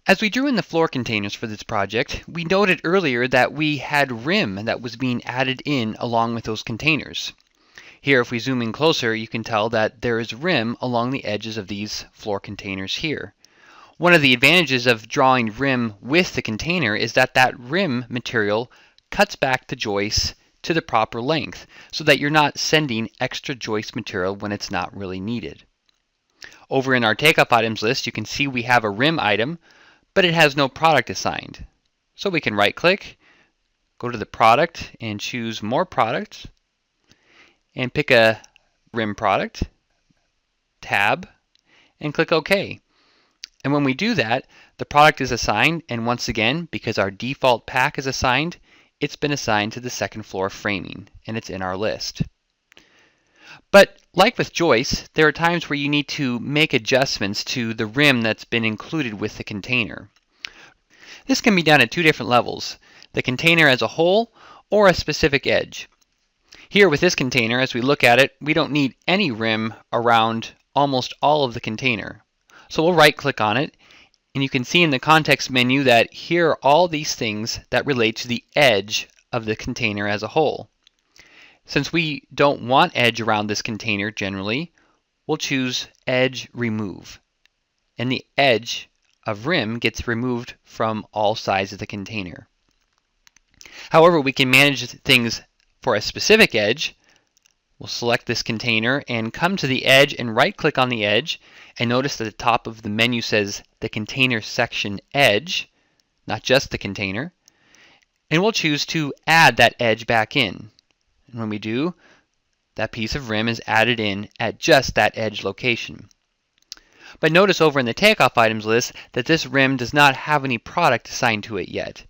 As we drew in the floor containers for this project, we noted earlier that we had rim that was being added in along with those containers. Here, if we zoom in closer, you can tell that there is rim along the edges of these floor containers here. One of the advantages of drawing rim with the container is that that rim material cuts back the joists to the proper length so that you're not sending extra joist material when it's not really needed. Over in our takeoff items list, you can see we have a rim item, but it has no product assigned. So we can right click, go to the product and choose more products and pick a rim product, tab, and click OK. And when we do that, the product is assigned, and once again, because our default pack is assigned, it's been assigned to the second floor framing, and it's in our list. But like with joists, there are times where you need to make adjustments to the rim that's been included with the container. This can be done at two different levels, the container as a whole or a specific edge. Here with this container, as we look at it, we don't need any rim around almost all of the container. So we'll right click on it, and you can see in the context menu that here are all these things that relate to the edge of the container as a whole. Since we don't want edge around this container generally, we'll choose Edge Remove. And the edge of rim gets removed from all sides of the container. However, we can manage things for a specific edge. We'll select this container and come to the edge and right click on the edge, and notice that the top of the menu says the container section edge, not just the container. And we'll choose to add that edge back in. And when we do, that piece of rim is added in at just that edge location. But notice over in the takeoff items list that this rim does not have any product assigned to it yet.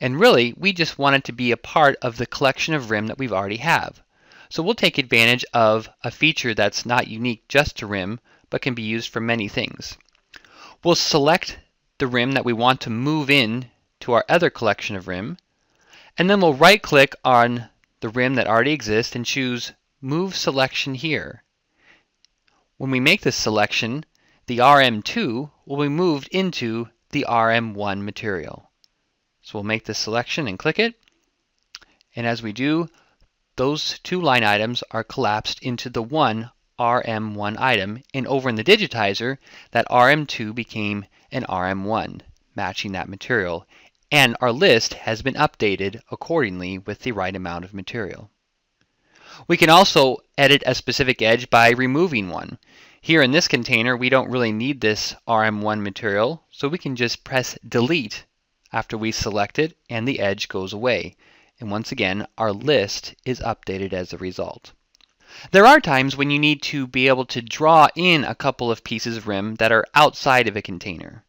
And really, we just want it to be a part of the collection of rim that we've already have. So we'll take advantage of a feature that's not unique just to rim, but can be used for many things. We'll select the rim that we want to move in to our other collection of rim, and then we'll right click on the rim that already exists and choose Move Selection here. When we make this selection, the RM2 will be moved into the RM1 material. So we'll make this selection and click it, and as we do, those two line items are collapsed into the one RM1 item, and over in the digitizer, that RM2 became an RM1, matching that material, and our list has been updated accordingly with the right amount of material. We can also edit a specific edge by removing one. Here in this container, we don't really need this RM1 material, so we can just press delete after we select it, and the edge goes away. And once again, our list is updated as a result. There are times when you need to be able to draw in a couple of pieces of rim that are outside of a container.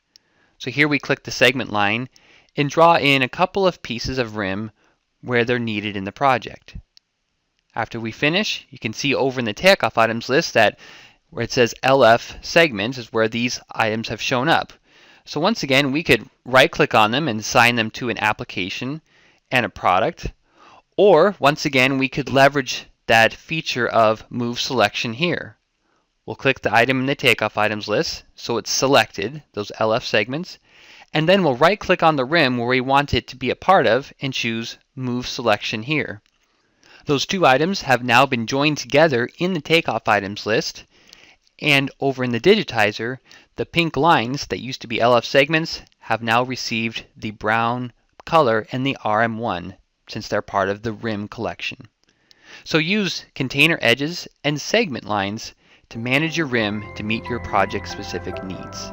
So here we click the segment line and draw in a couple of pieces of rim where they're needed in the project. After we finish, you can see over in the takeoff items list that where it says LF segments is where these items have shown up. So once again, we could right click on them and assign them to an application and a product, or once again, we could leverage that feature of Move Selection here. We'll click the item in the takeoff items list so it's selected, those LF segments, and then we'll right click on the rim where we want it to be a part of and choose Move Selection here. Those two items have now been joined together in the takeoff items list, and over in the digitizer, the pink lines that used to be LF segments have now received the brown color and the RM1 since they're part of the rim collection. So use container edges and segment lines to manage your rim to meet your project specific needs.